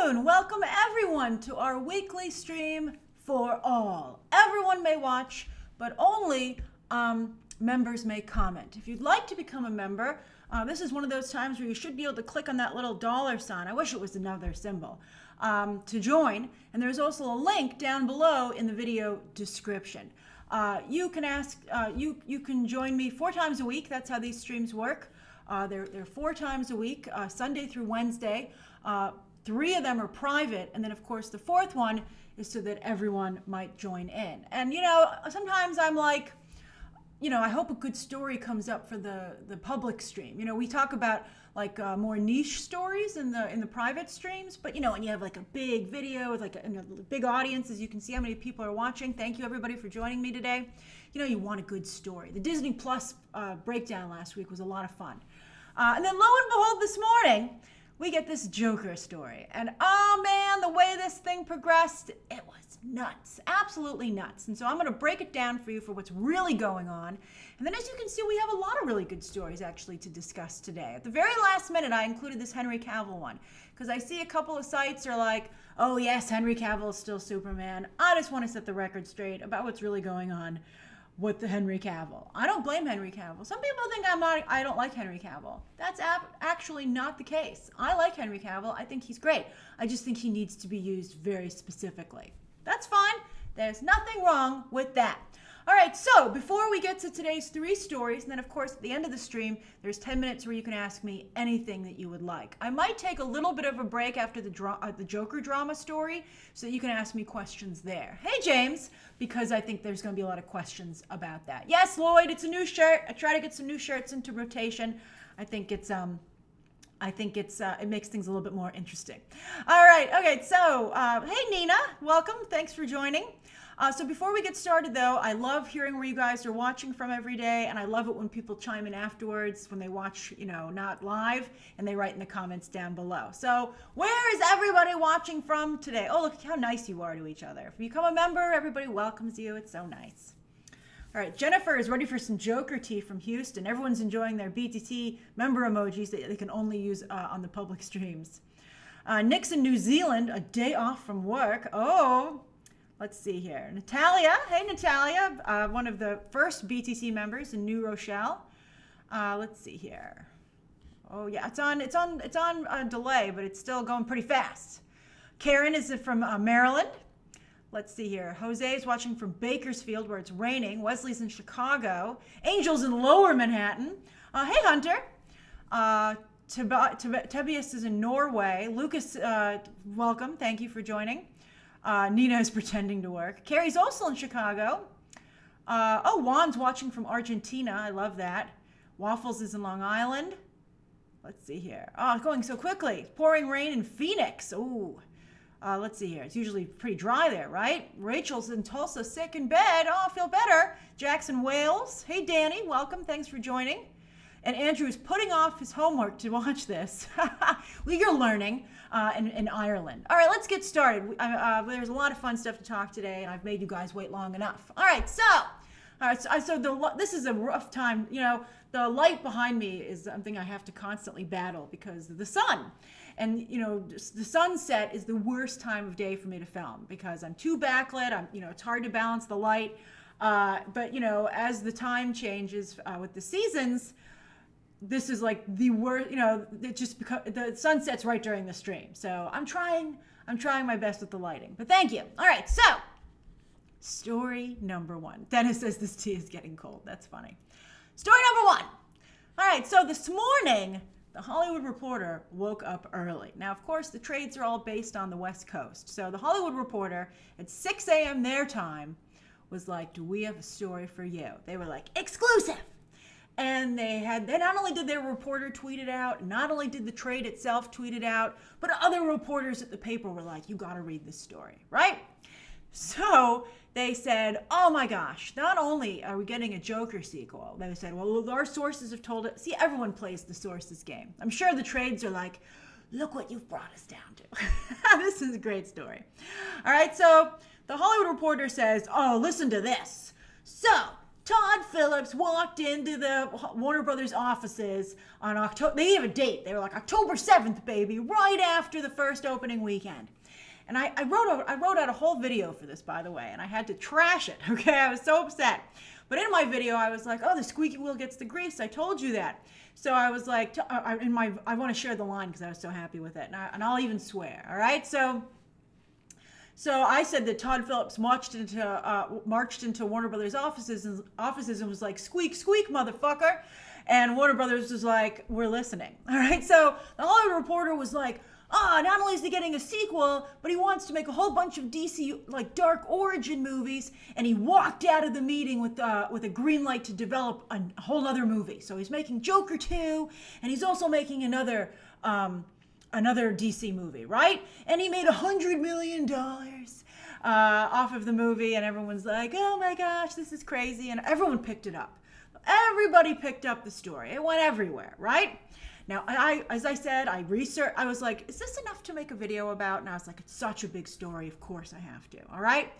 afternoon. Welcome everyone to our weekly stream for all. Everyone may watch, but only members may comment. If you'd like to become a member, this is one of those times where you should be able to click on that little dollar sign. I wish it was another symbol to join. And there's also a link down below in the video description. You can join me 4 times a week. That's how these streams work. They're 4 times a week, Sunday through Wednesday. 3 of them are private, and then of course the 4th one is so that everyone might join in. And sometimes I'm like, I hope a good story comes up for the public stream. We talk about like more niche stories in the private streams, but when you have like a big video with like a big audience, as you can see how many people are watching. Thank you everybody for joining me today. You want a good story. The Disney Plus breakdown last week was a lot of fun. And then lo and behold, this morning, we get this Joker story. And oh man, the way this thing progressed, it was nuts, absolutely nuts. And so I'm gonna break it down for you for what's really going on. And then as you can see, we have a lot of really good stories actually to discuss today. At the very last minute, I included this Henry Cavill one because I see a couple of sites are like, oh yes, Henry Cavill is still Superman. I just wanna set the record straight about what's really going on with the Henry Cavill. I don't blame Henry Cavill. Some people think I don't like Henry Cavill. That's actually not the case. I like Henry Cavill. I think he's great. I just think he needs to be used very specifically. That's fine. There's nothing wrong with that. All right, so before we get to today's 3 stories, and then of course at the end of the stream, there's 10 minutes where you can ask me anything that you would like. I might take a little bit of a break after the Joker drama story so that you can ask me questions there. Hey, James, because I think there's going to be a lot of questions about that. Yes, Lloyd, it's a new shirt. I try to get some new shirts into rotation. I think it makes things a little bit more interesting. All right, okay, so hey Nina, welcome. Thanks for joining. So before we get started though, I love hearing where you guys are watching from every day, and I love it when people chime in afterwards when they watch, not live, and they write in the comments down below. So where is everybody watching from today? Oh, look how nice you are to each other. If you become a member, everybody welcomes you. It's so nice. All right, Jennifer is ready for some Joker tea from Houston. Everyone's enjoying their BTT member emojis that they can only use on the public streams. Nick's in New Zealand, a day off from work. Oh, let's see here. Natalia, hey Natalia, one of the first BTT members in New Rochelle. Let's see here. Oh yeah, it's on delay, but it's still going pretty fast. Karen is from Maryland. Let's see here. Jose is watching from Bakersfield where it's raining. Wesley's in Chicago. Angel's in Lower Manhattan. Hey, Hunter. Tobias is in Norway. Lucas, welcome. Thank you for joining. Nina is pretending to work. Carrie's also in Chicago. Juan's watching from Argentina. I love that. Waffles is in Long Island. Let's see here. Oh, going so quickly. Pouring rain in Phoenix. Ooh. Let's see here. It's usually pretty dry there, right? Rachel's in Tulsa, sick in bed. Oh, I feel better. Jackson, Wales. Hey, Danny. Welcome. Thanks for joining. And Andrew is putting off his homework to watch this. Well, you're learning in Ireland. All right, let's get started. There's a lot of fun stuff to talk today, and I've made you guys wait long enough. All right, so this is a rough time. The light behind me is something I have to constantly battle because of the sun. And, the sunset is the worst time of day for me to film because I'm too backlit. It's hard to balance the light. But, as the time changes with the seasons, this is like the worst, it just because the sun sets right during the stream. So I'm trying my best with the lighting, but thank you. All right. So story number 1. Dennis says this tea is getting cold. That's funny. Story number 1. All right. So this morning, the Hollywood Reporter woke up early. Now, of course, the trades are all based on the West Coast. So the Hollywood Reporter at 6 a.m. their time was like, do we have a story for you? They were like, exclusive. And they not only did their reporter tweet it out, not only did the trade itself tweet it out, but other reporters at the paper were like, you got to read this story, right? So they said, oh my gosh, not only are we getting a Joker sequel, they said, well, our sources have told it. See, everyone plays the sources game. I'm sure the trades are like, look what you've brought us down to. This is a great story. All right, so the Hollywood Reporter says, oh, listen to this. So Todd Phillips walked into the Warner Brothers offices on October, they have a date. They were like October 7th, baby, right after the first opening weekend. And I wrote out a whole video for this, by the way, and I had to trash it, okay? I was so upset. But in my video, I was like, oh, the squeaky wheel gets the grease. I told you that. So I was like, I want to share the line because I was so happy with it. And I'll even swear, all right? So I said that Todd Phillips marched into Warner Brothers offices and was like, squeak, squeak, motherfucker. And Warner Brothers was like, we're listening. All right. So the Hollywood Reporter was like, not only is he getting a sequel, but he wants to make a whole bunch of DC like dark origin movies. And he walked out of the meeting with a green light to develop a whole other movie. So he's making Joker 2, and he's also making another DC movie, right? And he made $100 million off of the movie, and everyone's like, oh my gosh, this is crazy. And everyone picked it up. Everybody picked up the story. It went everywhere, right? Now, as I said, I researched. I was like, is this enough to make a video about? And I was like, it's such a big story. Of course I have to, all right?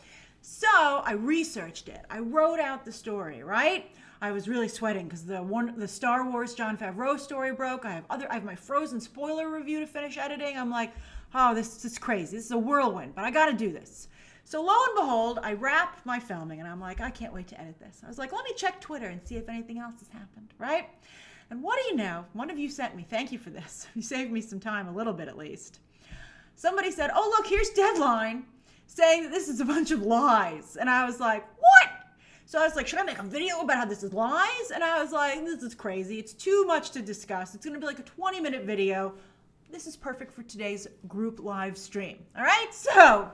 So I researched it. I wrote out the story, right? I was really sweating because the Star Wars Jon Favreau story broke. I have my Frozen spoiler review to finish editing. I'm like, oh, this is crazy. This is a whirlwind, but I got to do this. So lo and behold, I wrap my filming, and I'm like, I can't wait to edit this. I was like, let me check Twitter and see if anything else has happened, right? And what do you know? One of you sent me, thank you for this. You saved me some time, a little bit at least. Somebody said, oh, look, here's Deadline saying that this is a bunch of lies. And I was like, what? So I was like, should I make a video about how this is lies? And I was like, this is crazy. It's too much to discuss. It's going to be like a 20-minute video. This is perfect for today's group live stream. All right? So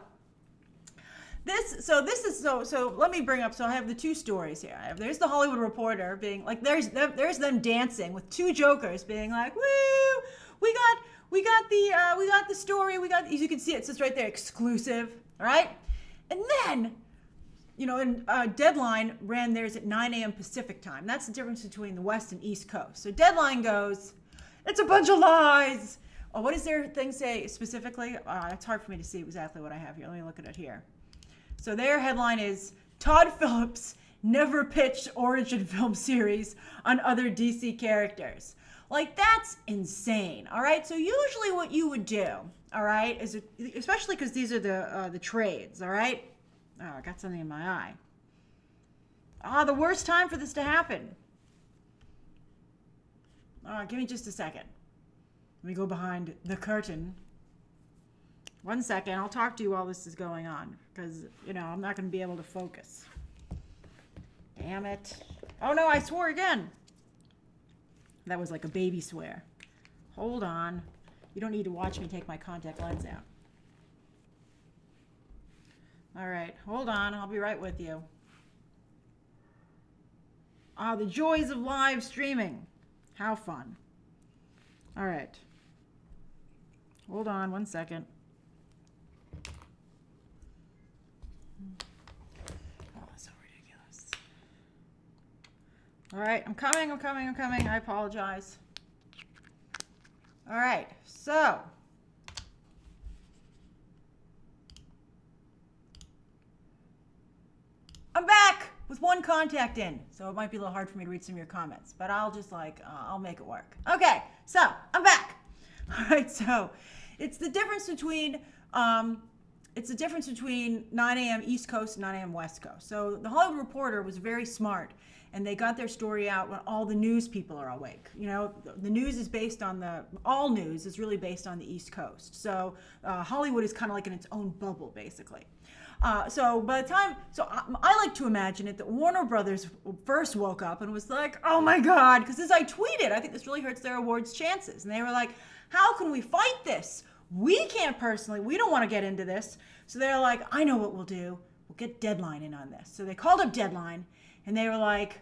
let me bring up, so I have the two stories here. There's the Hollywood Reporter being like, there's them dancing with two jokers being like, woo, we got the story. As you can see, it says right there, exclusive. All right? And then, and Deadline ran theirs at 9 a.m. Pacific time. That's the difference between the West and East Coast. So Deadline goes, it's a bunch of lies. Oh, what does their thing say specifically? It's hard for me to see exactly what I have here. Let me look at it here. So their headline is, Todd Phillips never pitched origin film series on other DC characters. Like, that's insane, all right? So usually what you would do, all right, is especially because these are the trades, all right? Oh, I got something in my eye. The worst time for this to happen. Give me just a second. Let me go behind the curtain. 1 second. I'll talk to you while this is going on because, I'm not going to be able to focus. Damn it. Oh, no, I swore again. That was like a baby swear. Hold on. You don't need to watch me take my contact lens out. All right. Hold on. I'll be right with you. The joys of live streaming. How fun. All right. Hold on 1 second. Oh, that's so ridiculous. All right, I'm coming. I apologize. All right, so I'm back with one contact in, so it might be a little hard for me to read some of your comments, but I'll just I'll make it work. Okay, so I'm back. All right, so it's the difference between 9 a.m. East Coast and 9 a.m. West Coast. So the Hollywood Reporter was very smart, and they got their story out when all the news people are awake. The news is all news is really based on the East Coast. So Hollywood is kind of like in its own bubble, basically. So I like to imagine it that Warner Brothers first woke up and was like, oh my God, because as I tweeted, I think this really hurts their awards chances. And they were like, how can we fight this? We can't personally, we don't want to get into this. So they're like, I know what we'll do. We'll get Deadline in on this. So they called up Deadline and they were like,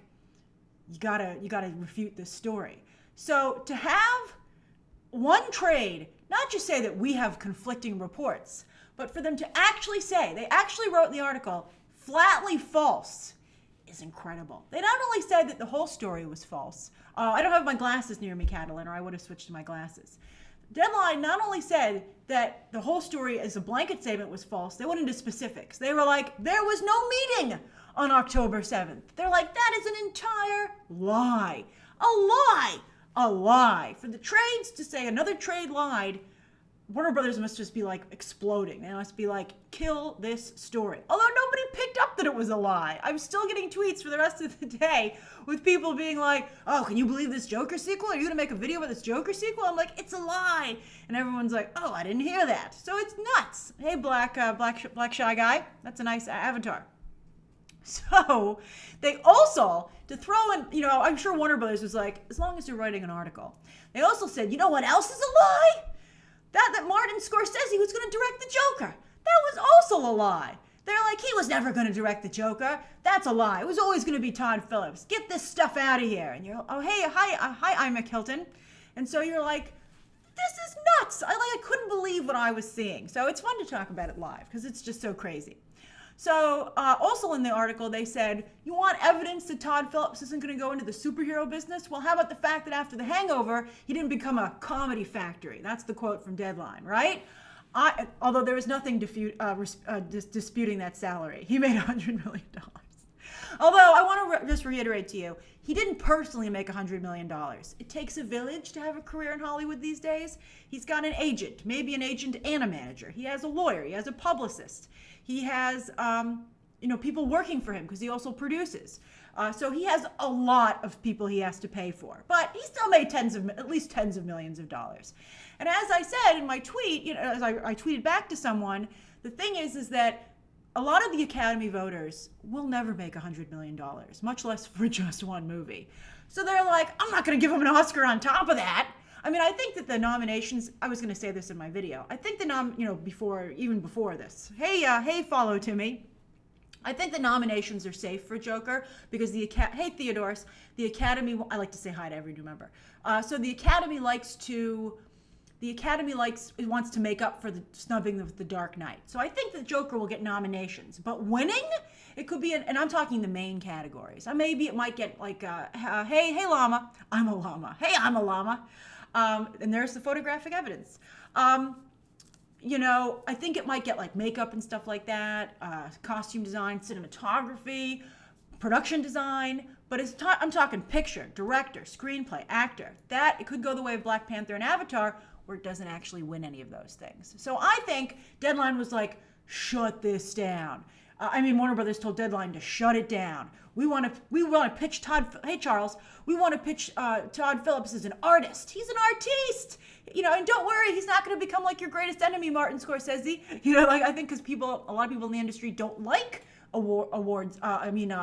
you gotta refute this story. So to have one trade, not just say that we have conflicting reports, but for them to actually say, they actually wrote in the article, flatly false, is incredible. They not only said that the whole story was false. I don't have my glasses near me, Catalin, or I would have switched to my glasses. Deadline not only said that the whole story as a blanket statement was false, they went into specifics. They were like, there was no meeting on October 7th. They're like, that is an entire lie. A lie. A lie. For the trades to say another trade lied, Warner Brothers must just be like exploding. They must be like, kill this story. Although nobody picked up that it was a lie. I'm still getting tweets for the rest of the day with people being like, oh, can you believe this Joker sequel? Are you going to make a video about this Joker sequel? I'm like, it's a lie. And everyone's like, oh, I didn't hear that. So it's nuts. Hey, black shy guy. That's a nice avatar. So they also, to throw in, I'm sure Warner Brothers was like, as long as you're writing an article. They also said, you know what else is a lie? That Martin Scorsese was going to direct the Joker. That was also a lie. They're like, he was never going to direct the Joker. That's a lie. It was always going to be Todd Phillips. Get this stuff out of here. And you're, oh, hey, hi, I'm Hilton. And so you're like, this is nuts. I couldn't believe what I was seeing. So it's fun to talk about it live because it's just so crazy. So also in the article, they said, you want evidence that Todd Phillips isn't going to go into the superhero business? Well, how about the fact that after The Hangover, he didn't become a comedy factory? That's the quote from Deadline, right? Although there was nothing disputing that salary. He made $100 million. Although I want to just reiterate to you, he didn't personally make $100 million. It takes a village to have a career in Hollywood these days. He's got an agent, maybe an agent and a manager. He has a lawyer. He has a publicist. He has, people working for him because he also produces. So he has a lot of people he has to pay for. But he still made at least tens of millions of dollars. And as I said in my tweet, as I tweeted back to someone, the thing is that a lot of the Academy voters will never make $100 million, much less for just one movie. So they're like, I'm not going to give him an Oscar on top of that. I mean, I think that the nominations, I was going to say this in my video. I think even before this. Hey, follow Timmy. I think the nominations are safe for Joker because hey, Theodorus, the Academy, I like to say hi to every new member. So the Academy wants to make up for the snubbing of The Dark Knight. So I think that Joker will get nominations, but winning, it could be, and I'm talking the main categories. Maybe it might get like, hey, llama, I'm a llama. Hey, I'm a llama. And there's the photographic evidence. I think it might get like makeup and stuff like that, costume design, cinematography, production design, but I'm talking picture, director, screenplay, actor. That, it could go the way of Black Panther and Avatar, where it doesn't actually win any of those things. So I think Deadline was like, shut this down. Warner Brothers told Deadline to shut it down. We want to pitch Todd. Hey, Charles, we want to pitch Todd Phillips as an artist. He's an artiste, and don't worry, he's not going to become like your greatest enemy, Martin Scorsese. I think because a lot of people in the industry don't like superhero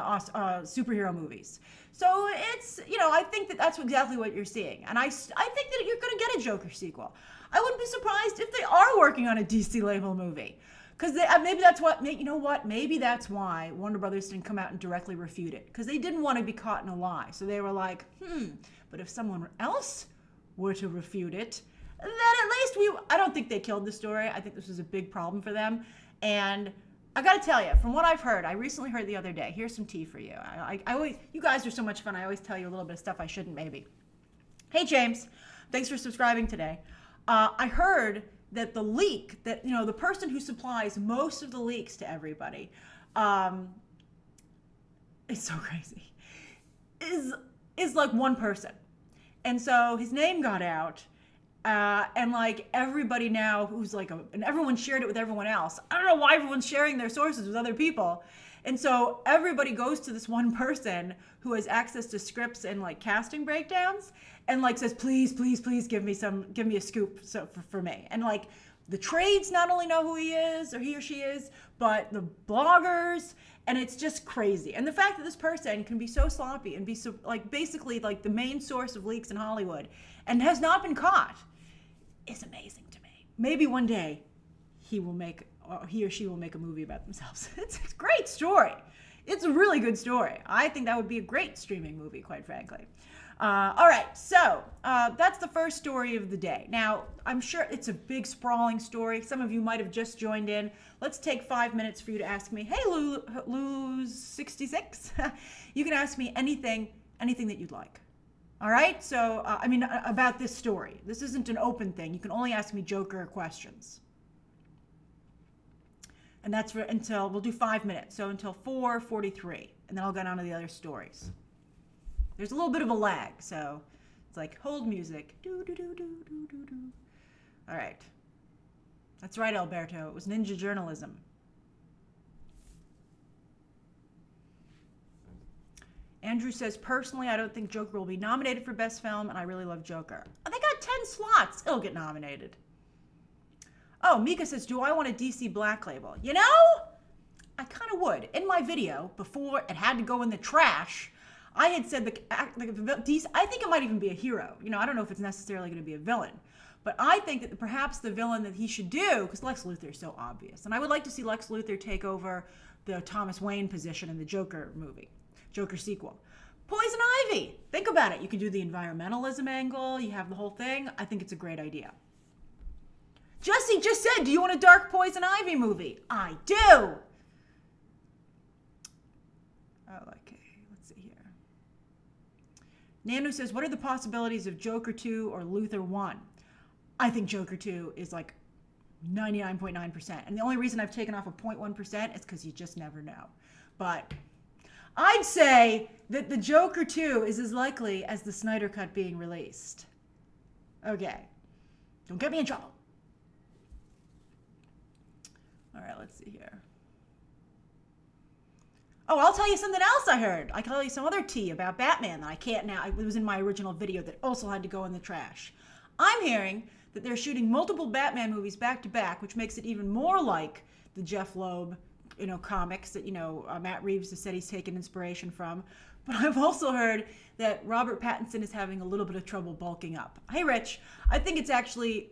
movies. So it's, I think that's exactly what you're seeing. And I think that you're going to get a Joker sequel. I wouldn't be surprised if they are working on a DC label movie. Because maybe that's maybe that's why Warner Brothers didn't come out and directly refute it. Because they didn't want to be caught in a lie. So they were like, but if someone else were to refute it, then at least I don't think they killed the story. I think this was a big problem for them. And I got to tell you, from what I've heard, I recently heard the other day, here's some tea for you. You guys are so much fun. I always tell you a little bit of stuff I shouldn't maybe. Hey, James, thanks for subscribing today. I heard that the leak, that, the person who supplies most of the leaks to everybody, it's so crazy, is like one person. And so his name got out, and like everybody now who's like, and everyone shared it with everyone else. I don't know why everyone's sharing their sources with other people. And so everybody goes to this one person who has access to scripts and like casting breakdowns and like says, please, please, please give me a scoop for me. And like the trades not only know who he is or he or she is, but the bloggers, and it's just crazy. And the fact that this person can be so sloppy and be so like basically like the main source of leaks in Hollywood and has not been caught is amazing to me. Maybe one day he or she will make a movie about themselves. It's a great story. It's a really good story. I think that would be a great streaming movie, quite frankly. All right, so that's the first story of the day. Now, I'm sure it's a big, sprawling story. Some of you might have just joined in. Let's take 5 minutes for you to ask me, hey, Luz66, you can ask me anything that you'd like. All right, so, about this story. This isn't an open thing. You can only ask me Joker questions. And that's for until, we'll do 5 minutes. So until 4:43. And then I'll get on to the other stories. There's a little bit of a lag. So it's like, hold music. Do, do, do, do, do, do, do. All right. That's right, Alberto. It was ninja journalism. Andrew says, personally, I don't think Joker will be nominated for Best Film, and I really love Joker. Oh, they got 10 slots. It'll get nominated. Oh, Mika says, do I want a DC Black Label? You know, I kind of would. In my video, before it had to go in the trash, I had said DC, I think it might even be a hero. You know, I don't know if it's necessarily going to be a villain. But I think that perhaps the villain that he should do, because Lex Luthor is so obvious, and I would like to see Lex Luthor take over the Thomas Wayne position in the Joker movie. Joker sequel. Poison Ivy. Think about it. You can do the environmentalism angle. You have the whole thing. I think it's a great idea. Jesse just said, do you want a dark Poison Ivy movie? I do. Oh, okay. Let's see here. Nanu says, what are the possibilities of Joker 2 or Luthor 1? I think Joker 2 is like 99.9%. And the only reason I've taken off a 0.1% is because you just never know. But I'd say that the Joker 2 is as likely as the Snyder Cut being released. Okay. Don't get me in trouble. All right, let's see here. Oh, I'll tell you something else I heard. I can tell you some other tea about Batman that I can't now. It was in my original video that also had to go in the trash. I'm hearing that they're shooting multiple Batman movies back to back, which makes it even more like the Jeff Loeb comics that, Matt Reeves has said he's taken inspiration from. But I've also heard that Robert Pattinson is having a little bit of trouble bulking up. Hey, Rich, I think it's actually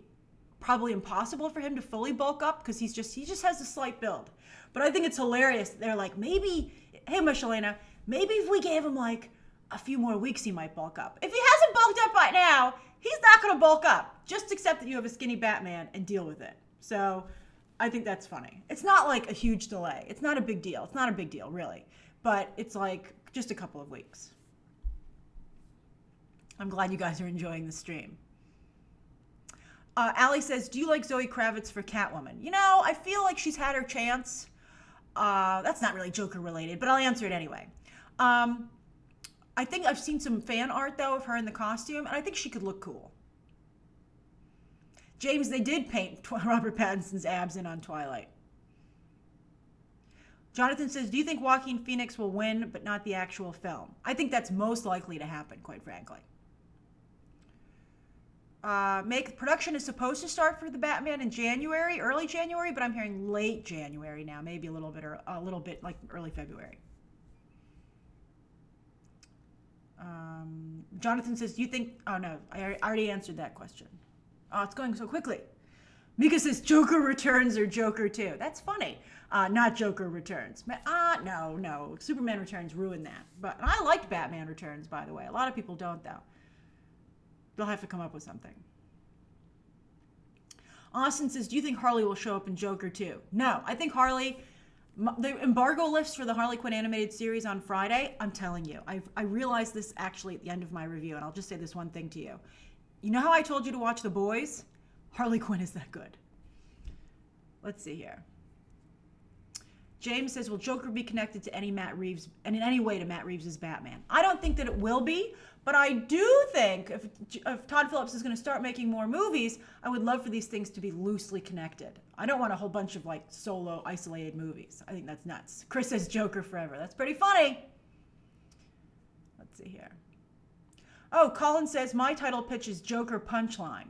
probably impossible for him to fully bulk up because he just has a slight build. But I think it's hilarious. They're like, maybe, hey, Michelena, maybe if we gave him like a few more weeks, he might bulk up. If he hasn't bulked up by now, he's not going to bulk up. Just accept that you have a skinny Batman and deal with it. So I think that's funny. It's not like a huge delay. It's not a big deal. It's not a big deal, really. But it's like just a couple of weeks. I'm glad you guys are enjoying the stream. Allie says, do you like Zoe Kravitz for Catwoman? I feel like she's had her chance. That's not really Joker related, but I'll answer it anyway. I think I've seen some fan art, though, of her in the costume, and I think she could look cool. James, they did paint Robert Pattinson's abs in on Twilight. Jonathan says, do you think Joaquin Phoenix will win, but not the actual film? I think that's most likely to happen, quite frankly. Production is supposed to start for the Batman in January, early January, but I'm hearing late January now, maybe a little bit like early February. Jonathan says, do you think, oh no, I already answered that question. Oh, it's going so quickly. Mika says, Joker Returns or Joker 2. That's funny. Not Joker Returns. No. Superman Returns ruined that. But I liked Batman Returns, by the way. A lot of people don't, though. They'll have to come up with something. Austin says, do you think Harley will show up in Joker 2? No. I think Harley, the embargo lifts for the Harley Quinn animated series on Friday, I'm telling you. I realized this actually at the end of my review, and I'll just say this one thing to you. You know how I told you to watch The Boys? Harley Quinn is that good. Let's see here. James says, will Joker be connected to in any way to Matt Reeves' Batman? I don't think that it will be, but I do think if Todd Phillips is going to start making more movies, I would love for these things to be loosely connected. I don't want a whole bunch of like solo, isolated movies. I think that's nuts. Chris says Joker forever. That's pretty funny. Let's see here. Oh, Colin says, my title pitch is Joker Punchline.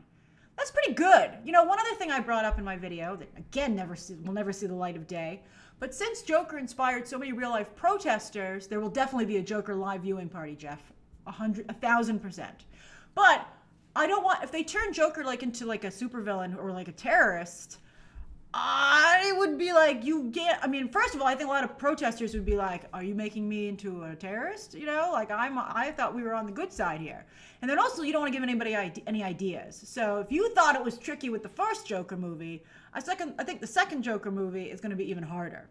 That's pretty good. One other thing I brought up in my video that, again, will never see the light of day, but since Joker inspired so many real-life protesters, there will definitely be a Joker live viewing party, Jeff. 1,000%. But I don't want, if they turn Joker into a supervillain or like a terrorist, I would be like, first of all, I think a lot of protesters would be like, are you making me into a terrorist? I thought we were on the good side here. And then also, you don't want to give anybody any ideas. So if you thought it was tricky with the first Joker movie, I think the second Joker movie is going to be even harder.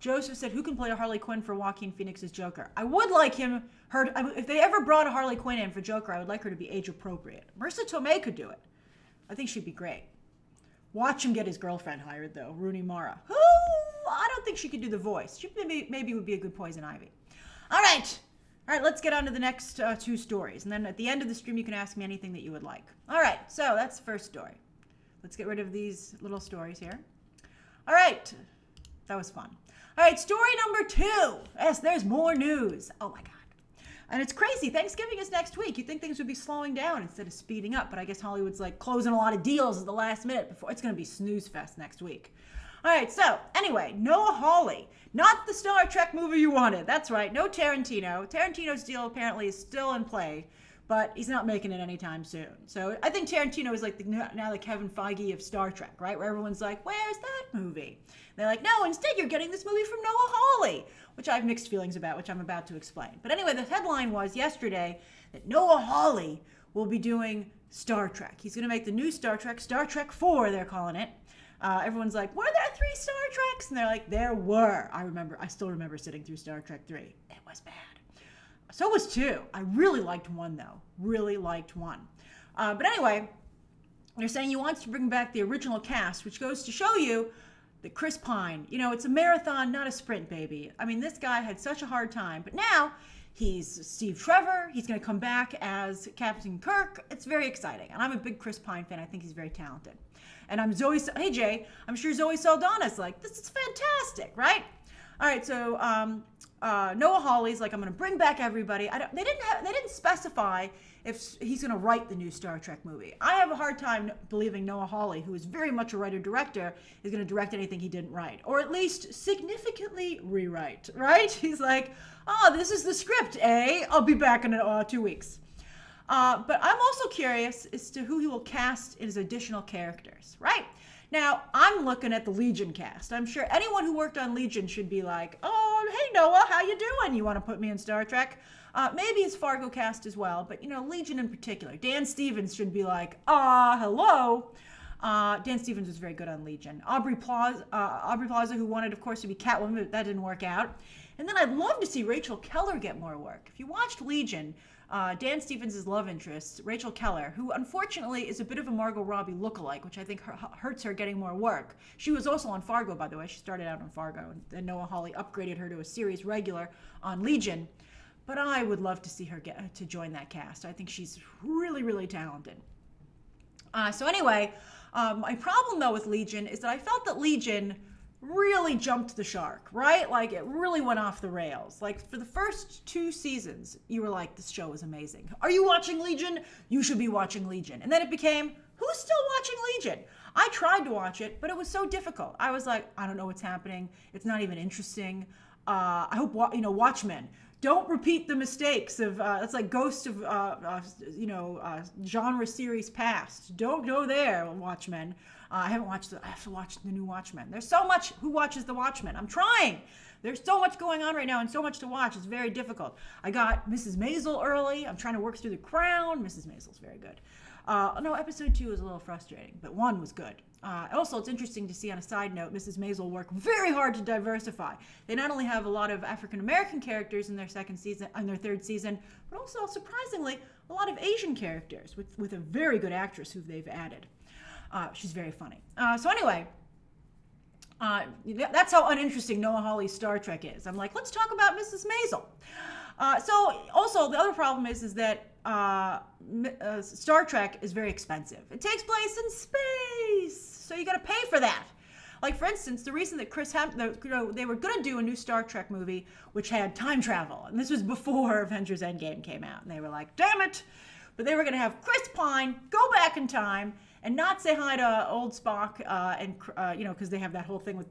Joseph said, who can play a Harley Quinn for Joaquin Phoenix's Joker? I would like if they ever brought a Harley Quinn in for Joker, I would like her to be age appropriate. Marissa Tomei could do it. I think she'd be great. Watch him get his girlfriend hired, though, Rooney Mara. Who? I don't think she could do the voice. She maybe would be a good Poison Ivy. All right, let's get on to the next two stories. And then at the end of the stream, you can ask me anything that you would like. All right, so that's the first story. Let's get rid of these little stories here. All right, that was fun. All right, story number 2. Yes, there's more news. Oh, my God. And it's crazy. Thanksgiving is next week. You'd think things would be slowing down instead of speeding up. But I guess Hollywood's like closing a lot of deals at the last minute before. It's going to be snooze fest next week. All right, so anyway, Noah Hawley. Not the Star Trek movie you wanted. That's right, no Tarantino. Tarantino's deal apparently is still in play, but he's not making it anytime soon. So I think Tarantino is like now the Kevin Feige of Star Trek, right? Where everyone's like, where's that movie? They're like, no, instead you're getting this movie from Noah Hawley, which I have mixed feelings about, which I'm about to explain. But anyway, the headline was yesterday that Noah Hawley will be doing Star Trek. He's going to make the new Star Trek 4, they're calling it. Everyone's like, were there 3 Star Treks? And they're like, there were. I still remember sitting through Star Trek 3. It was bad. So was 2. I really liked 1, though. Really liked 1. But anyway, they're saying he wants to bring back the original cast, which goes to show you that Chris Pine, it's a marathon, not a sprint, baby. I mean, this guy had such a hard time. But now he's Steve Trevor. He's going to come back as Captain Kirk. It's very exciting. And I'm a big Chris Pine fan. I think he's very talented. And hey Jay, I'm sure Zoe Saldana's like, this is fantastic, right? All right, so Noah Hawley's like, I'm going to bring back everybody. They didn't specify if he's going to write the new Star Trek movie. I have a hard time believing Noah Hawley, who is very much a writer-director, is going to direct anything he didn't write, or at least significantly rewrite, right? He's like, this is the script, eh? I'll be back in 2 weeks. But I'm also curious as to who he will cast as additional characters, right? Now, I'm looking at the Legion cast. I'm sure anyone who worked on Legion should be like, oh, hey, Noah, how you doing? You want to put me in Star Trek? Maybe his Fargo cast as well, but, Legion in particular. Dan Stevens should be like, hello. Dan Stevens was very good on Legion. Aubrey Plaza, who wanted, of course, to be Catwoman, but that didn't work out. And then I'd love to see Rachel Keller get more work. If you watched Legion, Dan Stevens' love interest, Rachel Keller, who unfortunately is a bit of a Margot Robbie lookalike, which I think hurts her getting more work. She was also on Fargo, by the way. She started out on Fargo, and then Noah Hawley upgraded her to a series regular on Legion. But I would love to see her get to join that cast. I think she's really, really talented. So anyway, my problem, though, with Legion is that I felt that Legion really jumped the shark, right? Like, it really went off the rails. Like, for the first 2 seasons, you were like, this show is amazing. Are you watching Legion? You should be watching Legion. And then it became, who's still watching Legion? I tried to watch it, but it was so difficult. I was like, I don't know what's happening. It's not even interesting. I hope, Watchmen. Don't repeat the mistakes of, it's like Ghost of, genre series past. Don't go there, Watchmen. I have to watch the new Watchmen. There's so much. Who watches the Watchmen? I'm trying. There's so much going on right now and so much to watch. It's very difficult. I got Mrs. Maisel early. I'm trying to work through The Crown. Mrs. Maisel's very good. No, episode 2 was a little frustrating, but 1 was good. Also, it's interesting to see on a side note, Mrs. Maisel worked very hard to diversify. They not only have a lot of African-American characters in their third season, but also, surprisingly, a lot of Asian characters with a very good actress who they've added. She's very funny. So anyway, that's how uninteresting Noah Hawley's Star Trek is. I'm like, let's talk about Mrs. Maisel. So also the other problem is that Star Trek is very expensive. It takes place in space, so you got to pay for that. Like, for instance, the reason that they were going to do a new Star Trek movie which had time travel, and this was before Avengers Endgame came out, and they were like, damn it, but they were going to have Chris Pine go back in time and not say hi to old Spock, because they have that whole thing with,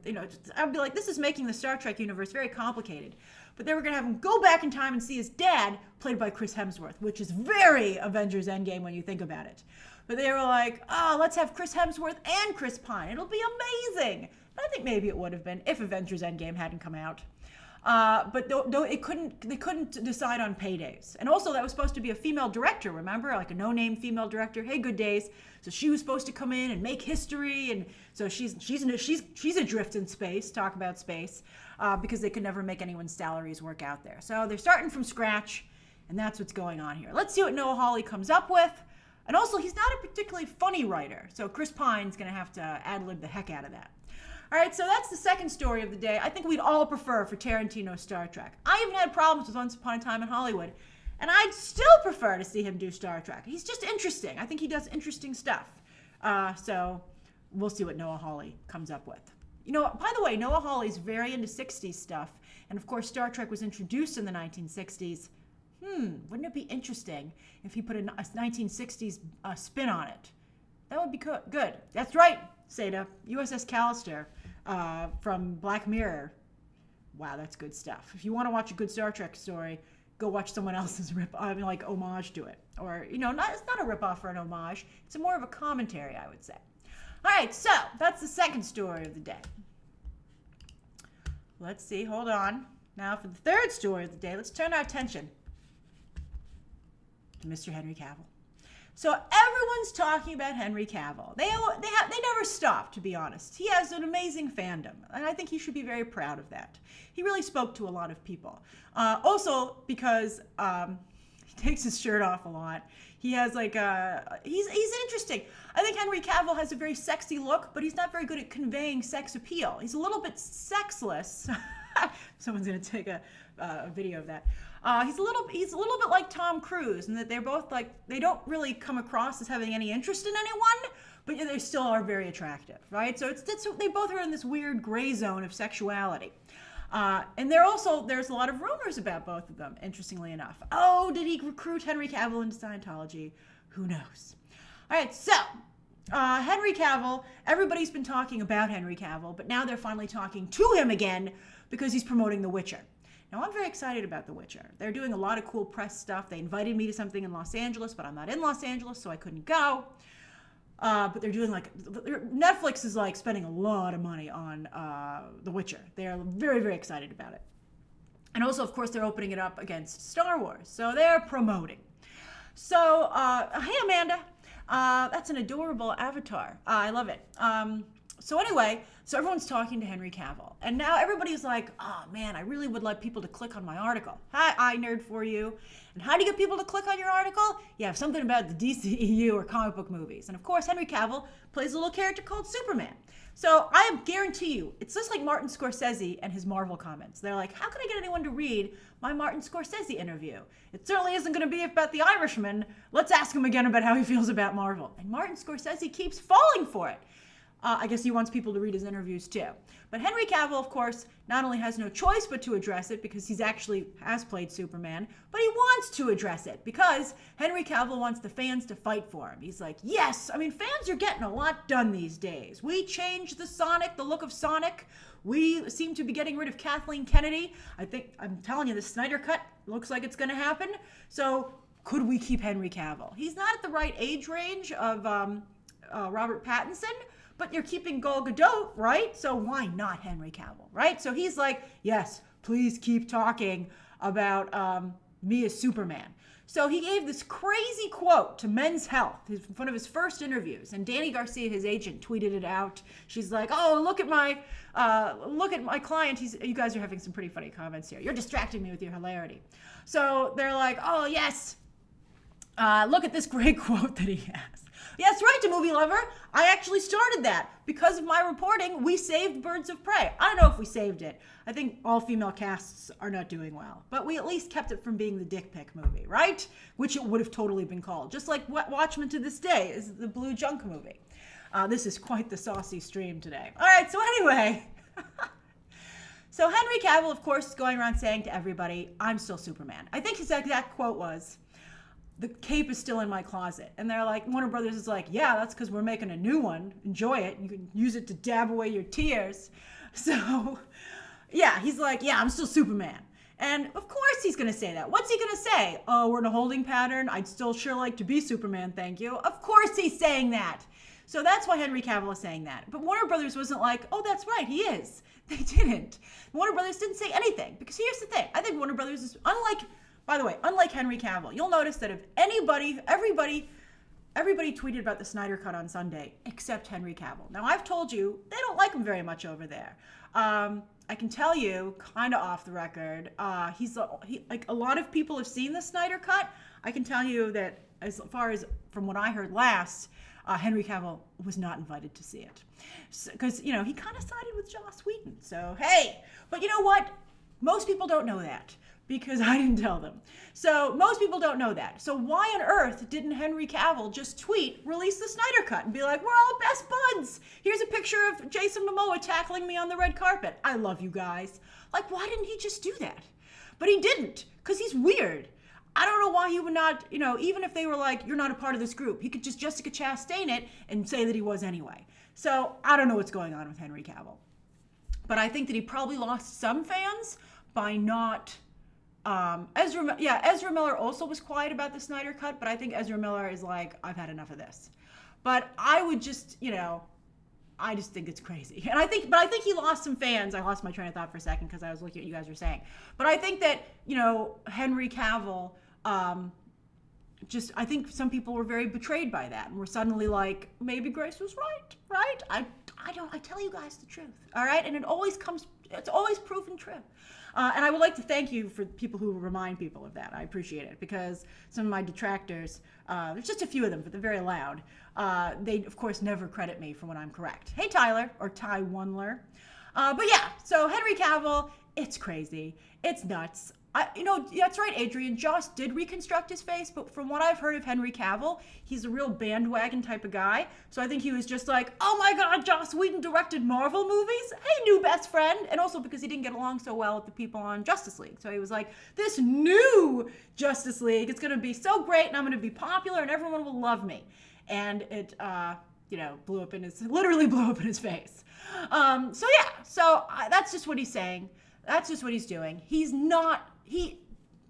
I'd be like, this is making the Star Trek universe very complicated. But they were going to have him go back in time and see his dad, played by Chris Hemsworth, which is very Avengers Endgame when you think about it. But they were like, let's have Chris Hemsworth and Chris Pine. It'll be amazing. But I think maybe it would have been if Avengers Endgame hadn't come out. But they couldn't decide on paydays. And also that was supposed to be a female director, remember? Like a no-name female director. Hey, Good Days. So she was supposed to come in and make history. And so she's adrift in space, talk about space, because they could never make anyone's salaries work out there. So they're starting from scratch, and that's what's going on here. Let's see what Noah Hawley comes up with. And also, he's not a particularly funny writer. So Chris Pine's going to have to ad-lib the heck out of that. All right, so that's the second story of the day. I think we'd all prefer for Tarantino's Star Trek. I even had problems with Once Upon a Time in Hollywood, and I'd still prefer to see him do Star Trek. He's just interesting. I think he does interesting stuff. So we'll see what Noah Hawley comes up with. You know, by the way, Noah Hawley's very into 60s stuff, and of course Star Trek was introduced in the 1960s. Wouldn't it be interesting if he put a 1960s spin on it? That would be good. That's right, Seda. USS Callister from Black Mirror. Wow, that's good stuff. If you want to watch a good Star Trek story, go watch someone else's homage to it. Or, it's not a rip-off or an homage. It's more of a commentary, I would say. All right, so that's the second story of the day. Let's see, hold on. Now for the third story of the day, let's turn our attention to Mr. Henry Cavill. So everyone's talking about Henry Cavill. They never stop, to be honest. He has an amazing fandom, and I think he should be very proud of that. He really spoke to a lot of people. Also, because he takes his shirt off a lot. He has he's interesting. I think Henry Cavill has a very sexy look, but he's not very good at conveying sex appeal. He's a little bit sexless. Someone's going to take a video of that. He's a little bit like Tom Cruise, in that they're both they don't really come across as having any interest in anyone, but they still are very attractive, right? So they both are in this weird gray zone of sexuality. And there's a lot of rumors about both of them, interestingly enough. Oh, did he recruit Henry Cavill into Scientology? Who knows? All right, so Henry Cavill, everybody's been talking about Henry Cavill, but now they're finally talking to him again because he's promoting The Witcher. Now, I'm very excited about The Witcher. They're doing a lot of cool press stuff. They invited me to something in Los Angeles, but I'm not in Los Angeles, so I couldn't go. But they're doing Netflix is spending a lot of money on The Witcher. They're very, very excited about it. And also, of course, they're opening it up against Star Wars. So they're promoting. So, hey, Amanda. That's an adorable avatar. I love it. So anyway, everyone's talking to Henry Cavill. And now everybody's like, oh man, I really would like people to click on my article. Hi, iNerd for you. And how do you get people to click on your article? You have something about the DCEU or comic book movies. And of course, Henry Cavill plays a little character called Superman. So I guarantee you, it's just like Martin Scorsese and his Marvel comments. They're like, how can I get anyone to read my Martin Scorsese interview? It certainly isn't going to be about The Irishman. Let's ask him again about how he feels about Marvel. And Martin Scorsese keeps falling for it. I guess he wants people to read his interviews too. But Henry Cavill, of course, not only has no choice but to address it because he has played Superman, but he wants to address it because Henry Cavill wants the fans to fight for him. He's like, yes, fans are getting a lot done these days. We changed the look of Sonic. We seem to be getting rid of Kathleen Kennedy. I'm telling you, the Snyder Cut looks like it's going to happen. So could we keep Henry Cavill? He's not at the right age range of Robert Pattinson, but you're keeping Gal Gadot, right? So why not Henry Cavill, right? So he's like, yes, please keep talking about me as Superman. So he gave this crazy quote to Men's Health, one of his first interviews, and Danny Garcia, his agent, tweeted it out. She's like, "Oh, look at my client. You guys are having some pretty funny comments here. You're distracting me with your hilarity." So they're like, "Oh yes, look at this great quote that he has." Yes, right, to movie lover. I actually started that. Because of my reporting, we saved Birds of Prey. I don't know if we saved it. I think all female casts are not doing well. But we at least kept it from being the dick pic movie, right? Which it would have totally been called. Just like Watchmen to this day is the blue junk movie. This is quite the saucy stream today. All right, so anyway. So Henry Cavill, of course, is going around saying to everybody, I'm still Superman. I think his exact quote was, the cape is still in my closet. And they're like, Warner Brothers is like, yeah, that's because we're making a new one. Enjoy it. You can use it to dab away your tears. So, yeah, he's like, yeah, I'm still Superman. And of course he's going to say that. What's he going to say? Oh, we're in a holding pattern. I'd still sure like to be Superman, thank you. Of course he's saying that. So that's why Henry Cavill is saying that. But Warner Brothers wasn't like, oh, that's right, he is. They didn't. Warner Brothers didn't say anything. Because here's the thing. I think Warner Brothers is, unlike Henry Cavill, you'll notice that if everybody tweeted about the Snyder Cut on Sunday, except Henry Cavill. Now, I've told you, they don't like him very much over there. I can tell you, kind of off the record, like a lot of people have seen the Snyder Cut. I can tell you that as far as from what I heard last, Henry Cavill was not invited to see it. Because, he kind of sided with Joss Whedon. So, hey, but you know what? Most people don't know that because I didn't tell them. So most people don't know that. So why on earth didn't Henry Cavill just tweet, release the Snyder Cut and be like, we're all best buds. Here's a picture of Jason Momoa tackling me on the red carpet. I love you guys. Like, why didn't he just do that? But he didn't, because he's weird. I don't know why he would not, even if they were like, you're not a part of this group, he could just Jessica Chastain it and say that he was anyway. So I don't know what's going on with Henry Cavill. But I think that he probably lost some fans by not... Ezra Miller also was quiet about the Snyder Cut, but I think Ezra Miller is like, I've had enough of this. But I would just, I just think it's crazy. And I think he lost some fans. I lost my train of thought for a second because I was looking at what you guys were saying. But I think that, Henry Cavill, I think some people were very betrayed by that and were suddenly like, maybe Grace was right? I tell you guys the truth, all right? And it's always proven true. And I would like to thank you for people who remind people of that. I appreciate it because some of my detractors, there's just a few of them, but they're very loud. They, of course, never credit me for when I'm correct. Hey, Tyler, or Ty Wunler. But yeah, so Henry Cavill, it's crazy. It's nuts. That's right, Adrian. Joss did reconstruct his face, but from what I've heard of Henry Cavill, he's a real bandwagon type of guy. So I think he was just like, oh my God, Joss Whedon directed Marvel movies? Hey, new best friend. And also because he didn't get along so well with the people on Justice League. So he was like, this new Justice League, it's going to be so great and I'm going to be popular and everyone will love me. And it, literally blew up in his face. That's just what he's saying. That's just what he's doing.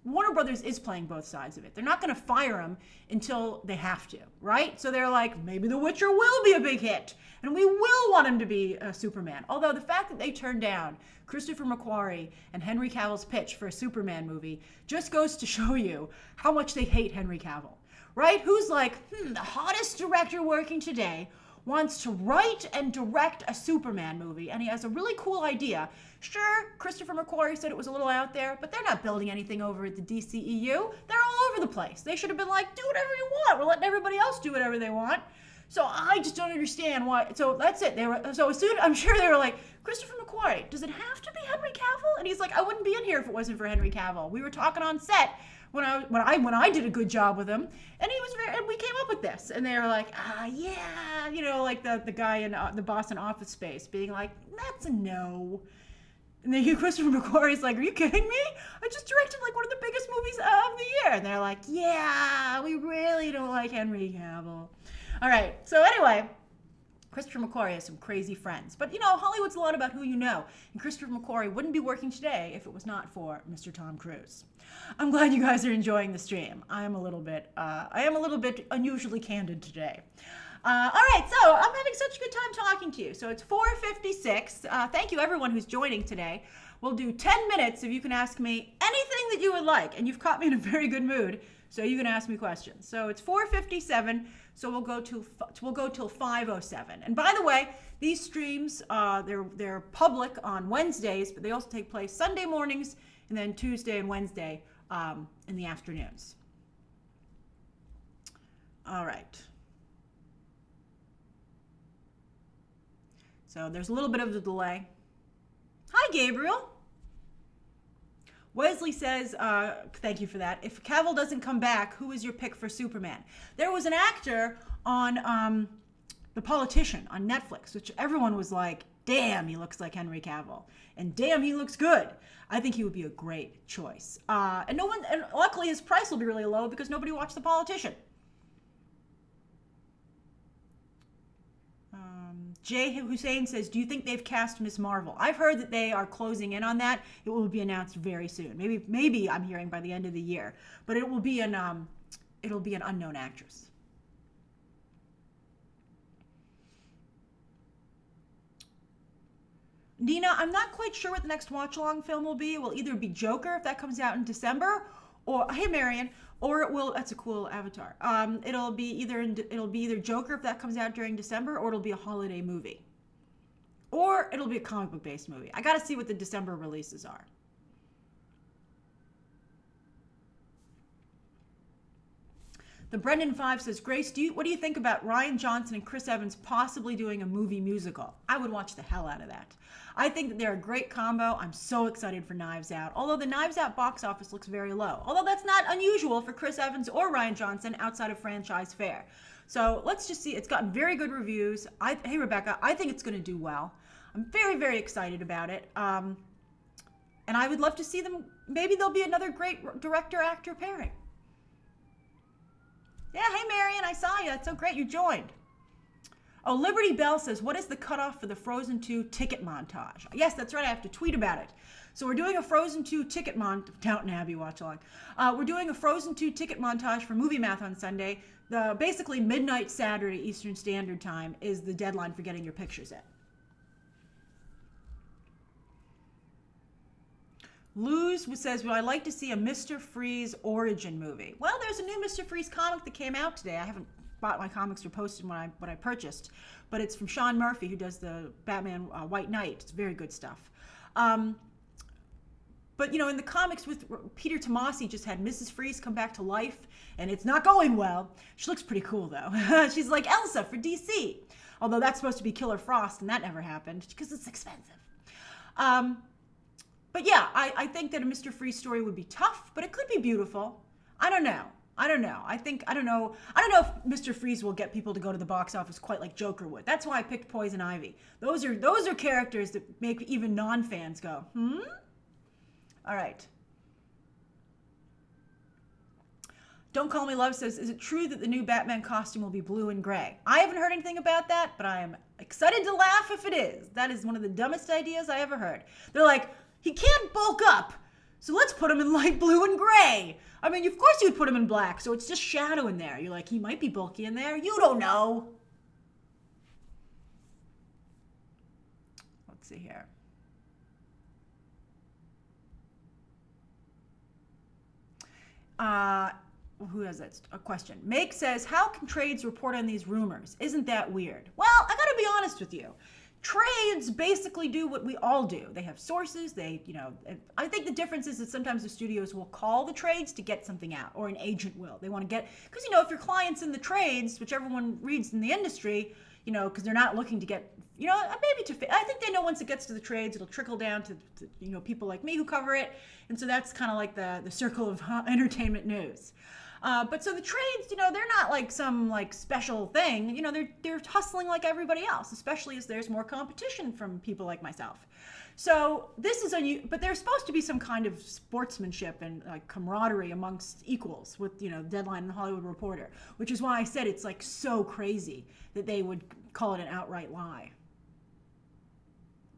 Warner Brothers is playing both sides of it. They're not going to fire him until they have to, right? So they're like, maybe The Witcher will be a big hit, and we will want him to be Superman. Although the fact that they turned down Christopher McQuarrie and Henry Cavill's pitch for a Superman movie just goes to show you how much they hate Henry Cavill, right? Who's like, the hottest director working today wants to write and direct a Superman movie, and he has a really cool idea. Sure, Christopher McQuarrie said it was a little out there, but they're not building anything over at the DCEU. They're all over the place. They should have been like, do whatever you want. We're letting everybody else do whatever they want. So I just don't understand why. So that's it. I'm sure they were like, Christopher McQuarrie, does it have to be Henry Cavill? And he's like, I wouldn't be in here if it wasn't for Henry Cavill. We were talking on set when I did a good job with him, and we came up with this, and they were like, like the guy in the Boston Office Space being like, that's a no. And then Christopher McQuarrie's like, are you kidding me? I just directed like one of the biggest movies of the year. And they're like, yeah, we really don't like Henry Cavill. All right, so anyway, Christopher McQuarrie has some crazy friends. But, Hollywood's a lot about who you know. And Christopher McQuarrie wouldn't be working today if it was not for Mr. Tom Cruise. I'm glad you guys are enjoying the stream. I am a little bit unusually candid today. All right, so I'm having such a good time talking to you. So it's 4:56. Thank you, everyone who's joining today. We'll do 10 minutes if you can ask me anything that you would like. And you've caught me in a very good mood, so you can ask me questions. So it's 4:57. So we'll go till 5:07. And by the way, these streams they're public on Wednesdays, but they also take place Sunday mornings and then Tuesday and Wednesday in the afternoons. All right. So there's a little bit of a delay. Hi, Gabriel. Wesley says, thank you for that. If Cavill doesn't come back, who is your pick for Superman? There was an actor on The Politician on Netflix, which everyone was like, damn, he looks like Henry Cavill. And damn, he looks good. I think he would be a great choice. And luckily his price will be really low because nobody watched The Politician. Jay Hussein says, do you think they've cast Ms. Marvel? I've heard that they are closing in on that. It will be announced very soon. Maybe I'm hearing by the end of the year, but it'll be an unknown actress. Nina, I'm not quite sure what the next watch-along film will be. It will either be Joker, if that comes out in December, or, hey Marion, or it will, that's a cool avatar. It'll be either Joker if that comes out during December, or it'll be a holiday movie. Or it'll be a comic book based movie. I gotta see what the December releases are. The Brendan 5 says, Grace, what do you think about Rian Johnson and Chris Evans possibly doing a movie musical? I would watch the hell out of that. I think that they're a great combo. I'm so excited for Knives Out. Although the Knives Out box office looks very low. Although that's not unusual for Chris Evans or Rian Johnson outside of franchise fare. So let's just see. It's gotten very good reviews. Hey, Rebecca, I think it's going to do well. I'm very, very excited about it. And I would love to see them. Maybe there'll be another great director-actor pairing. Yeah, hey, Marion, I saw you. That's so great you joined. Oh, Liberty Bell says, what is the cutoff for the Frozen 2 ticket montage? Yes, that's right. I have to tweet about it. So we're doing a Frozen 2 ticket montage. Downton Abbey watch along. We're doing a Frozen 2 ticket montage for Movie Math on Sunday. Basically, midnight Saturday Eastern Standard Time is the deadline for getting your pictures in. Luz says, would I like to see a Mr. Freeze origin movie? Well, there's a new Mr. Freeze comic that came out today. I haven't bought my comics or posted what I purchased, but it's from Sean Murphy, who does the Batman White Knight. It's very good stuff. But, in the comics with Peter Tomasi just had Mrs. Freeze come back to life, and it's not going well. She looks pretty cool, though. She's like Elsa for DC. Although that's supposed to be Killer Frost, and that never happened because it's expensive. But yeah, I think that a Mr. Freeze story would be tough, but it could be beautiful. I don't know. I don't know if Mr. Freeze will get people to go to the box office quite like Joker would. That's why I picked Poison Ivy. Those are characters that make even non-fans go, All right. Don't Call Me Love says, is it true that the new Batman costume will be blue and gray? I haven't heard anything about that, but I am excited to laugh if it is. That is one of the dumbest ideas I ever heard. They're like, he can't bulk up, so let's put him in light blue and gray. I mean, of course you would put him in black, so it's just shadow in there. You're like, he might be bulky in there. You don't know. Let's see here. Who has that? A question. Make says, how can trades report on these rumors? Isn't that weird? Well, I gotta be honest with you. Trades basically do what we all do. They have sources. I think the difference is that sometimes the studios will call the trades to get something out, or an agent will. They want to get, because, if your client's in the trades, which everyone reads in the industry, because they're not looking to get, I think they know once it gets to the trades, it'll trickle down to people like me who cover it. And so that's kind of like the circle of entertainment news. But so the trades, they're not like some like special thing. They're hustling like everybody else, especially as there's more competition from people like myself. So this is but there's supposed to be some kind of sportsmanship and like camaraderie amongst equals with, Deadline and the Hollywood Reporter, which is why I said it's like so crazy that they would call it an outright lie.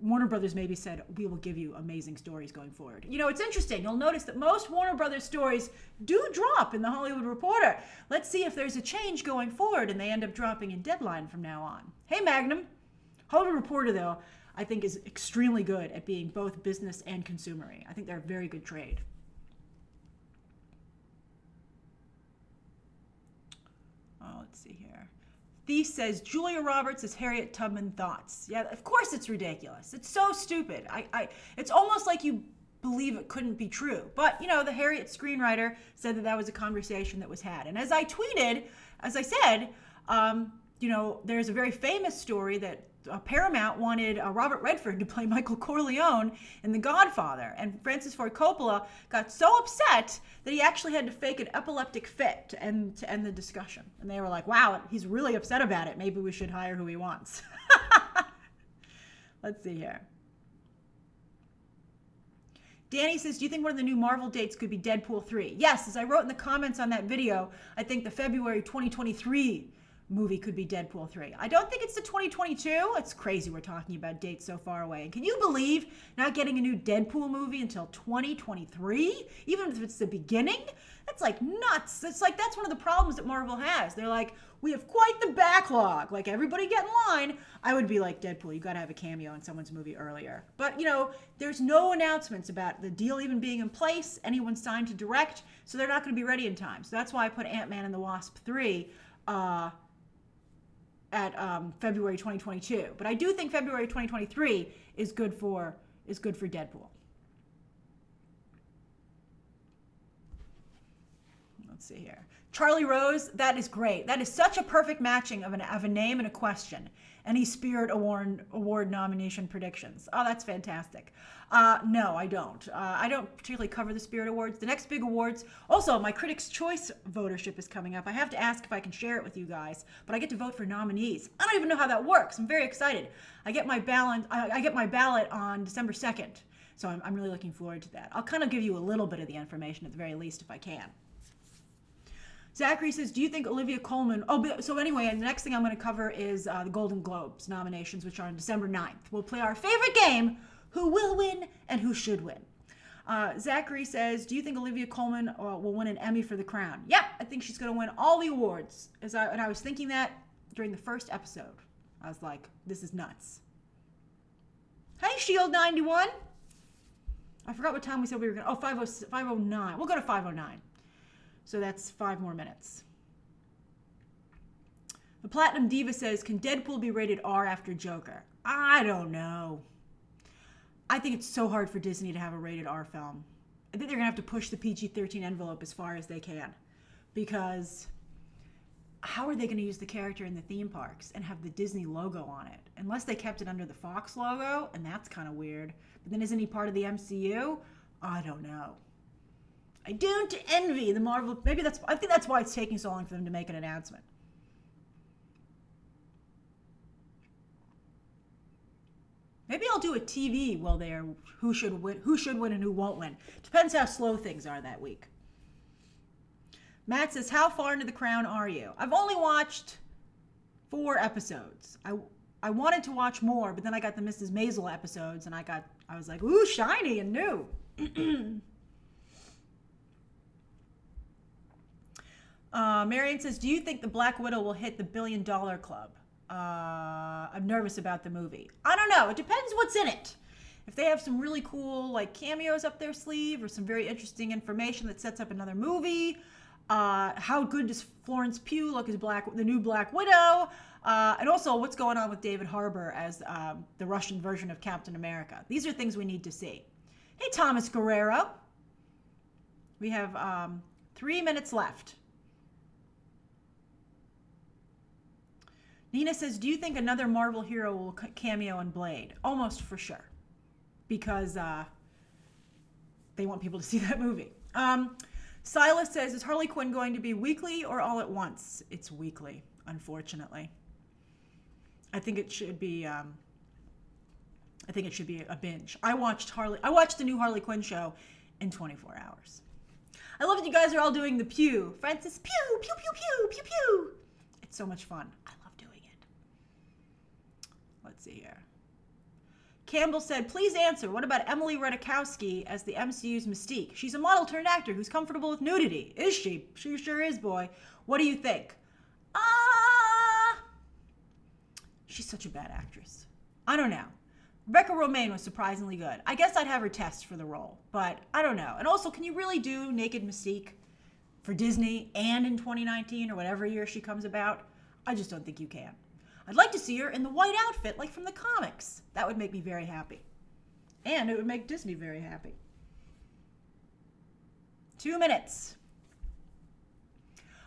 Warner Brothers maybe said, we will give you amazing stories going forward. It's interesting. You'll notice that most Warner Brothers stories do drop in the Hollywood Reporter. Let's see if there's a change going forward and they end up dropping in Deadline from now on. Hey, Magnum. Hollywood Reporter, though, I think is extremely good at being both business and consumery. I think they're a very good trade. Oh, let's see here. Thief says, Julia Roberts as Harriet Tubman thoughts. Yeah, of course it's ridiculous. It's so stupid. It's almost like you believe it couldn't be true. But, the Harriet screenwriter said that was a conversation that was had. And as I tweeted, as I said, there's a very famous story that Paramount wanted Robert Redford to play Michael Corleone in The Godfather. And Francis Ford Coppola got so upset that he actually had to fake an epileptic fit to end the discussion. And they were like, wow, he's really upset about it. Maybe we should hire who he wants. Let's see here. Danny says, do you think one of the new Marvel dates could be Deadpool 3? Yes, as I wrote in the comments on that video, I think the February 2023 movie could be Deadpool 3. I don't think it's the 2022. It's crazy we're talking about dates so far away. And can you believe not getting a new Deadpool movie until 2023? Even if it's the beginning? That's like nuts. It's like that's one of the problems that Marvel has. They're like, we have quite the backlog. Like, everybody get in line. I would be like Deadpool. You got to have a cameo in someone's movie earlier. But, there's no announcements about the deal even being in place. Anyone signed to direct, so they're not going to be ready in time. So that's why I put Ant-Man and the Wasp 3 at February 2022. But I do think February 2023 is good for Deadpool. Let's see here. Charlie Rose, that is great. That is such a perfect matching of a name and a question. Any Spirit Award nomination predictions? Oh, that's fantastic. No, I don't. I don't particularly cover the Spirit Awards. The next big awards. Also, my Critics' Choice votership is coming up. I have to ask if I can share it with you guys, but I get to vote for nominees. I don't even know how that works. I'm very excited. I get my ballot on December 2nd, so I'm really looking forward to that. I'll kind of give you a little bit of the information at the very least if I can. Zachary says, do you think Olivia Colman... Oh, so anyway, the next thing I'm going to cover is the Golden Globes nominations, which are on December 9th. We'll play our favorite game, who will win and who should win. Zachary says, do you think Olivia Colman will win an Emmy for The Crown? Yep, I think she's going to win all the awards. And I was thinking that during the first episode. I was like, this is nuts. Hey, Shield91. I forgot what time we said we were going to... Oh, 5:09. We'll go to 5:09. So that's 5 more minutes. The Platinum Diva says, can Deadpool be rated R after Joker? I don't know. I think it's so hard for Disney to have a rated R film. I think they're going to have to push the PG-13 envelope as far as they can. Because how are they going to use the character in the theme parks and have the Disney logo on it? Unless they kept it under the Fox logo, and that's kind of weird. But then isn't he part of the MCU? I don't know. I don't envy the Marvel. I think that's why it's taking so long for them to make an announcement. Maybe I'll do a TV while they're who should win and who won't win. Depends how slow things are that week. Matt says, how far into The Crown are you? I've only watched 4 episodes. I wanted to watch more, but then I got the Mrs. Maisel episodes, and I was like, ooh, shiny and new. Marion says, do you think the Black Widow will hit the $1 billion club? I'm nervous about the movie. I don't know. It depends what's in it. If they have some really cool cameos up their sleeve or some very interesting information that sets up another movie, how good does Florence Pugh look as the new Black Widow? And also what's going on with David Harbour as the Russian version of Captain America. These are things we need to see. Hey, Thomas Guerrero. We have 3 minutes left. Nina says, do you think another Marvel hero will cameo in Blade? Almost for sure. Because they want people to see that movie. Silas says, is Harley Quinn going to be weekly or all at once? It's weekly, unfortunately. I think it should be a binge. I watched the new Harley Quinn show in 24 hours. I love that you guys are all doing the pew. Francis, pew, pew, pew, pew, pew, pew. It's so much fun. I love doing it. Let's see here. Campbell said, please answer. What about Emily Ratajkowski as the MCU's Mystique? She's a model turned actor who's comfortable with nudity. Is she? She sure is, boy. What do you think? She's such a bad actress. I don't know. Rebecca Romijn was surprisingly good. I guess I'd have her test for the role, but I don't know. And also, can you really do Naked Mystique for Disney and in 2019 or whatever year she comes about? I just don't think you can. I'd like to see her in the white outfit like from the comics. That would make me very happy. And it would make Disney very happy. 2 minutes.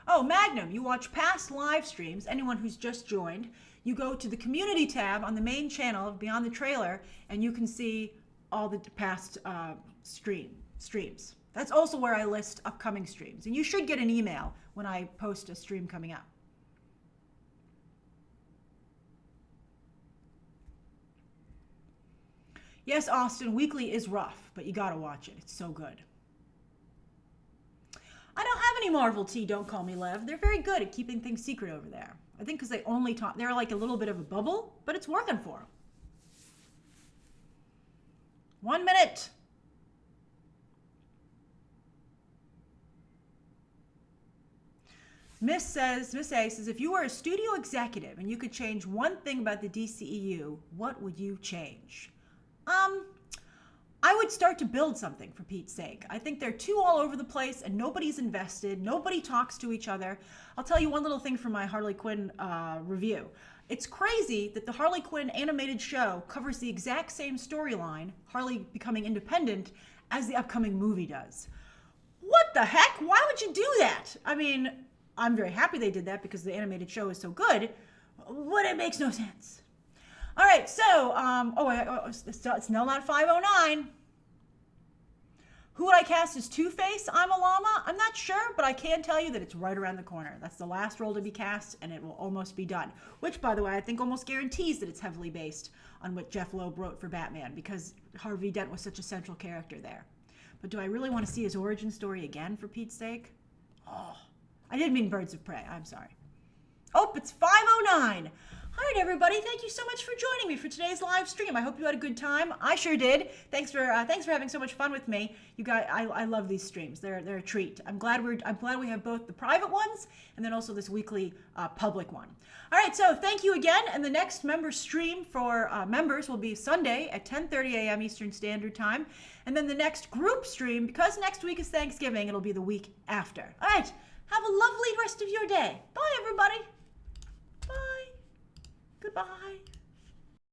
Oh, Magnum, you watch past live streams, anyone who's just joined. You go to the community tab on the main channel of Beyond the Trailer, and you can see all the past streams. That's also where I list upcoming streams. And you should get an email when I post a stream coming up. Yes, Austin, weekly is rough, but you gotta watch it. It's so good. I don't have any Marvel tea, don't call me Lev. They're very good at keeping things secret over there. I think because they only talk, they're like a little bit of a bubble, but it's working for them. 1 minute. Miss A says, if you were a studio executive and you could change one thing about the DCEU, what would you change? I would start to build something, for Pete's sake. I think they're too all over the place and nobody's invested. Nobody talks to each other. I'll tell you one little thing from my Harley Quinn review. It's crazy that the Harley Quinn animated show covers the exact same storyline, Harley becoming independent, as the upcoming movie does. What the heck? Why would you do that? I mean, I'm very happy they did that because the animated show is so good, but it makes no sense. All right, so, it's still not 509. Who would I cast as Two-Face? I'm a llama. I'm not sure, but I can tell you that it's right around the corner. That's the last role to be cast, and it will almost be done. Which, by the way, I think almost guarantees that it's heavily based on what Jeff Loeb wrote for Batman, because Harvey Dent was such a central character there. But do I really want to see his origin story again, for Pete's sake? Oh, I didn't mean Birds of Prey. I'm sorry. Oh, it's 509. All right, everybody. Thank you so much for joining me for today's live stream. I hope you had a good time. I sure did. Thanks for having so much fun with me. You guys, I love these streams. They're a treat. I'm glad we have both the private ones and then also this weekly public one. All right, so thank you again. And the next member stream for members will be Sunday at 10:30 a.m. Eastern Standard Time. And then the next group stream, because next week is Thanksgiving, it'll be the week after. All right, have a lovely rest of your day. Bye, everybody. Bye. Goodbye.